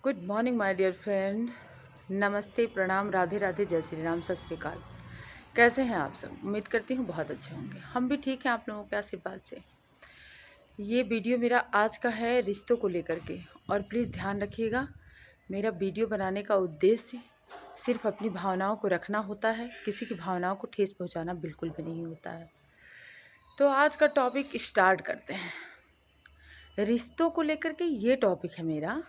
Good morning my dear friend. नमस्ते, प्रणाम, राधे राधे, जय श्री राम, सत श्री अकाल। कैसे हैं आप सब? उम्मीद करती हूँ बहुत अच्छे होंगे। हम भी ठीक हैं आप लोगों के आशीर्वाद से। ये वीडियो मेरा आज का है रिश्तों को लेकर के। और प्लीज़ ध्यान रखिएगा, मेरा वीडियो बनाने का उद्देश्य सिर्फ अपनी भावनाओं को रखना होता है, किसी की भावनाओं को ठेस पहुँचाना बिल्कुल भी नहीं होता है। तो आज का टॉपिक स्टार्ट करते हैं। रिश्तों को लेकर के ये टॉपिक है मेरा।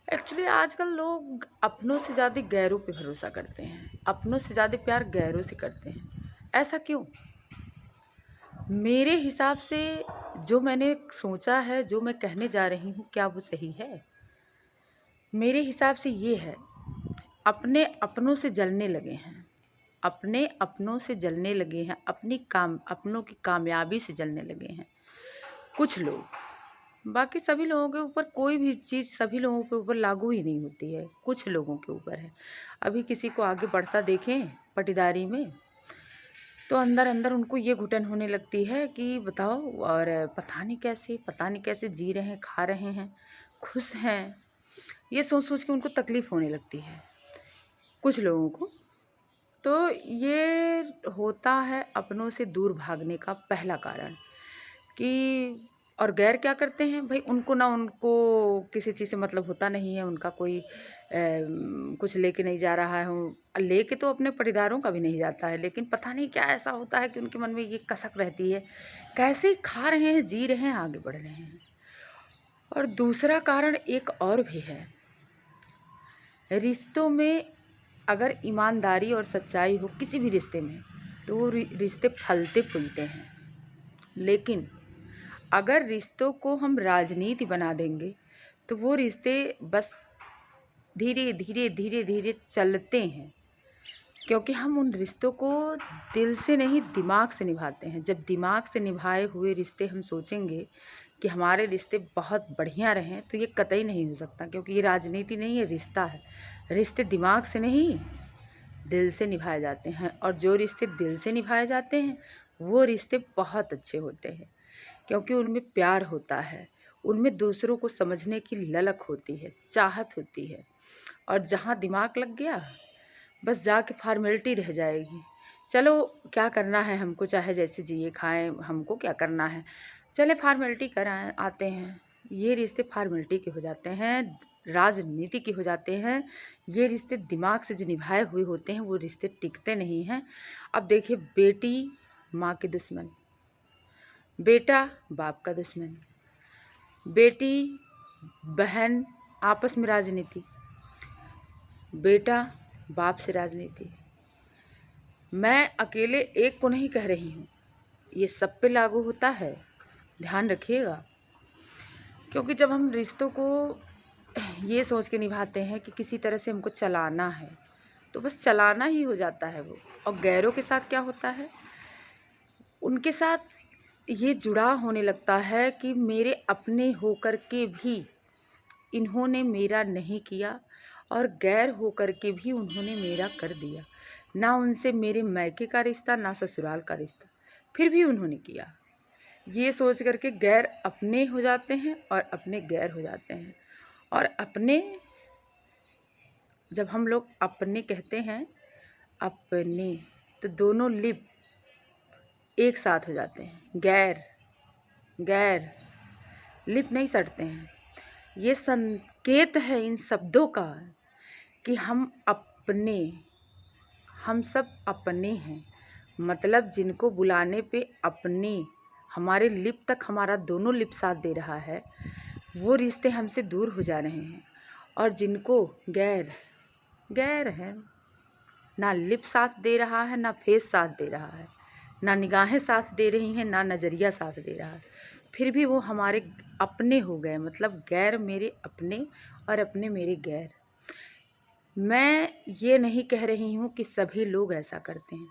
एक्चुअली आजकल लोग अपनों से ज़्यादा गैरों पे भरोसा करते हैं, अपनों से ज़्यादा प्यार गैरों से करते हैं। ऐसा क्यों? मेरे हिसाब से जो मैंने सोचा है, जो मैं कहने जा रही हूँ, क्या वो सही है? मेरे हिसाब से ये है, अपने अपनों से जलने लगे हैं, अपने अपनों से जलने लगे हैं, अपनों की कामयाबी से जलने लगे हैं कुछ लोग। बाकी सभी लोगों के ऊपर कोई भी चीज़ सभी लोगों के ऊपर लागू ही नहीं होती है, कुछ लोगों के ऊपर है। अभी किसी को आगे बढ़ता देखें पटीदारी में तो अंदर अंदर उनको ये घुटन होने लगती है कि बताओ, और पता नहीं कैसे जी रहे हैं, खा रहे हैं, खुश हैं। ये सोच सोच के उनको तकलीफ़ होने लगती है कुछ लोगों को। तो ये होता है अपनों से दूर भागने का पहला कारण। कि और गैर क्या करते हैं भाई, उनको किसी चीज़ से मतलब होता नहीं है, उनका कोई कुछ लेके नहीं जा रहा है, लेके तो अपने पटीदारों का भी नहीं जाता है, लेकिन पता नहीं क्या ऐसा होता है कि उनके मन में ये कसक रहती है, कैसे खा रहे हैं, जी रहे हैं, आगे बढ़ रहे हैं। और दूसरा कारण एक और भी है, रिश्तों में अगर ईमानदारी और सच्चाई हो किसी भी रिश्ते में तो वो रिश्ते फलते फूलते हैं। लेकिन अगर रिश्तों को हम राजनीति बना देंगे तो वो रिश्ते बस धीरे धीरे धीरे धीरे चलते हैं, क्योंकि हम उन रिश्तों को दिल से नहीं दिमाग से निभाते हैं। जब दिमाग से निभाए हुए रिश्ते हम सोचेंगे कि हमारे रिश्ते बहुत बढ़िया रहें, तो ये कतई नहीं हो सकता, क्योंकि ये राजनीति नहीं, ये रिश्ता है। रिश्ते दिमाग से नहीं, दिल से निभाए जाते हैं। और जो रिश्ते दिल से निभाए जाते हैं वो रिश्ते बहुत अच्छे होते हैं, क्योंकि उनमें प्यार होता है, उनमें दूसरों को समझने की ललक होती है, चाहत होती है। और जहाँ दिमाग लग गया बस जाके फॉर्मेलिटी रह जाएगी। चलो क्या करना है हमको, चाहे जैसे जिए खाएं, हमको क्या करना है, चले फॉर्मेलिटी कराएं आते हैं। ये रिश्ते फॉर्मेलिटी के हो जाते हैं, राजनीति के हो जाते हैं। ये रिश्ते दिमाग से जो निभाए हुए होते हैं वो रिश्ते टिकते नहीं हैं। अब देखिए, बेटी माँ की दुश्मन, बेटा बाप का दुश्मन, बेटी बहन आपस में राजनीति, बेटा बाप से राजनीति। मैं अकेले एक को नहीं कह रही हूँ, ये सब पे लागू होता है, ध्यान रखिएगा। क्योंकि जब हम रिश्तों को ये सोच के निभाते हैं कि किसी तरह से हमको चलाना है, तो बस चलाना ही हो जाता है वो। और गैरों के साथ क्या होता है, उनके साथ ये जुड़ा होने लगता है कि मेरे अपने होकर के भी इन्होंने मेरा नहीं किया, और गैर होकर के भी उन्होंने मेरा कर दिया। ना उनसे मेरे मायके का रिश्ता, ना ससुराल का रिश्ता, फिर भी उन्होंने किया। ये सोच करके गैर अपने हो जाते हैं और अपने गैर हो जाते हैं। और अपने, जब हम लोग अपने कहते हैं अपने, तो दोनों लिप एक साथ हो जाते हैं। गैर गैर लिप नहीं सटते हैं। ये संकेत है इन शब्दों का कि हम अपने, हम सब अपने हैं। मतलब जिनको बुलाने पे अपने, हमारे लिप तक हमारा दोनों लिप साथ दे रहा है, वो रिश्ते हमसे दूर हो जा रहे हैं। और जिनको गैर गैर है, ना लिप साथ दे रहा है, ना फेस साथ दे रहा है, ना निगाहें साथ दे रही हैं, ना नज़रिया साथ दे रहा है, फिर भी वो हमारे अपने हो गए। मतलब गैर मेरे अपने और अपने मेरे गैर। मैं ये नहीं कह रही हूँ कि सभी लोग ऐसा करते हैं,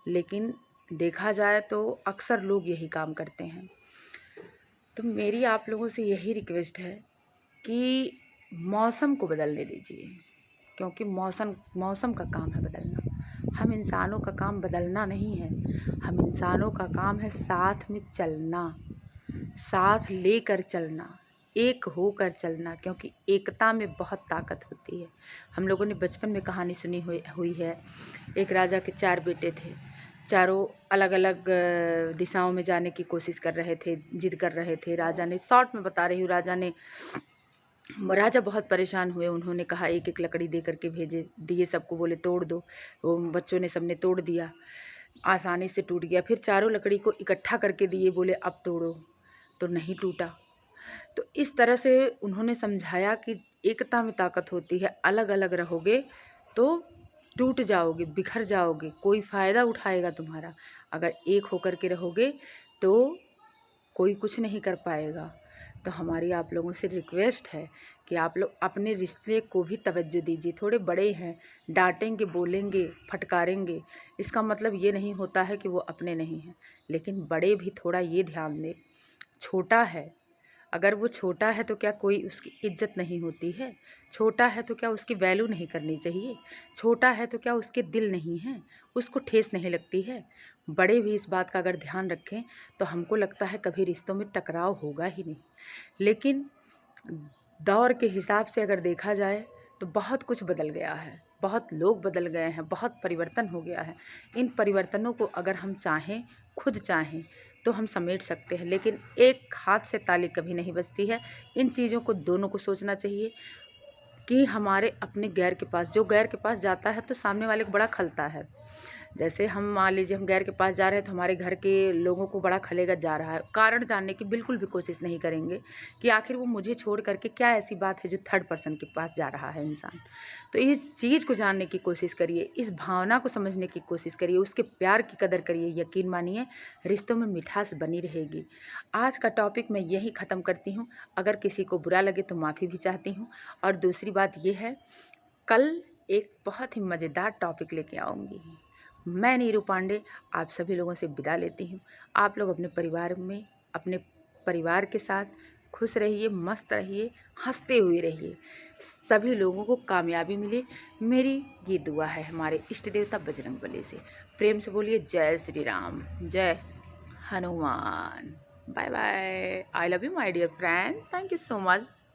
लेकिन देखा जाए तो अक्सर लोग यही काम करते हैं। तो मेरी आप लोगों से यही रिक्वेस्ट है कि मौसम को बदलने दीजिए, क्योंकि मौसम का काम है बदलना। हम इंसानों का काम बदलना नहीं है, हम इंसानों का काम है साथ में चलना, साथ लेकर चलना। एक होकर चलना, क्योंकि एकता में बहुत ताकत होती है। हम लोगों ने बचपन में कहानी सुनी हुई है। एक राजा के 4 बेटे थे, चारों अलग अलग दिशाओं में जाने की कोशिश कर रहे थे, जिद कर रहे थे। राजा ने, शॉर्ट में बता रही हूँ, राजा बहुत परेशान हुए। उन्होंने कहा एक एक लकड़ी दे करके भेजे, दिए सबको, बोले तोड़ दो। वो बच्चों ने सबने तोड़ दिया, आसानी से टूट गया। फिर चारों लकड़ी को इकट्ठा करके दिए, बोले अब तोड़ो, तो नहीं टूटा। तो इस तरह से उन्होंने समझाया कि एकता में ताकत होती है। अलग अलग रहोगे तो टूट जाओगे, बिखर जाओगे, कोई फ़ायदा उठाएगा तुम्हारा। अगर एक होकर के रहोगे तो कोई कुछ नहीं कर पाएगा। तो हमारी आप लोगों से रिक्वेस्ट है कि आप लोग अपने रिश्ते को भी तवज्जो दीजिए। थोड़े बड़े हैं, डांटेंगे, बोलेंगे, फटकारेंगे, इसका मतलब ये नहीं होता है कि वो अपने नहीं हैं। लेकिन बड़े भी थोड़ा ये ध्यान दें, छोटा है, अगर वो छोटा है तो क्या कोई उसकी इज्जत नहीं होती है? छोटा है तो क्या उसकी वैल्यू नहीं करनी चाहिए? छोटा है तो क्या उसके दिल नहीं हैं, उसको ठेस नहीं लगती है? बड़े भी इस बात का अगर ध्यान रखें तो हमको लगता है कभी रिश्तों में टकराव होगा ही नहीं। लेकिन दौर के हिसाब से अगर देखा जाए तो बहुत कुछ बदल गया है, बहुत लोग बदल गए हैं, बहुत परिवर्तन हो गया है। इन परिवर्तनों को अगर हम चाहें, खुद चाहें, तो हम समेट सकते हैं। लेकिन एक हाथ से ताली कभी नहीं बजती है। इन चीज़ों को दोनों को सोचना चाहिए कि हमारे अपने गैर के पास, जो गैर के पास जाता है तो सामने वाले को बड़ा खलता है। जैसे हम मान लीजिए हम गैर के पास जा रहे हैं तो हमारे घर के लोगों को बड़ा खलेगा, जा रहा है। कारण जानने की बिल्कुल भी कोशिश नहीं करेंगे कि आखिर वो मुझे छोड़ करके क्या ऐसी बात है जो थर्ड पर्सन के पास जा रहा है इंसान। तो इस चीज़ को जानने की कोशिश करिए, इस भावना को समझने की कोशिश करिए, उसके प्यार की कदर करिए। यकीन मानिए रिश्तों में मिठास बनी रहेगी। आज का टॉपिक मैं यही ख़त्म करती हूँ। अगर किसी को बुरा लगे तो माफ़ी भी चाहती हूँ। और दूसरी बात ये है, कल एक बहुत ही मज़ेदार टॉपिक लेके आऊँगी। मैं नीरू पांडे आप सभी लोगों से विदा लेती हूँ। आप लोग अपने परिवार में, अपने परिवार के साथ खुश रहिए, मस्त रहिए, हंसते हुए रहिए। सभी लोगों को कामयाबी मिले, मेरी ये दुआ है हमारे इष्ट देवता बजरंगबली से। प्रेम से बोलिए जय श्री राम, जय Hanuman. Bye bye. I love you my dear friend. Thank you so much.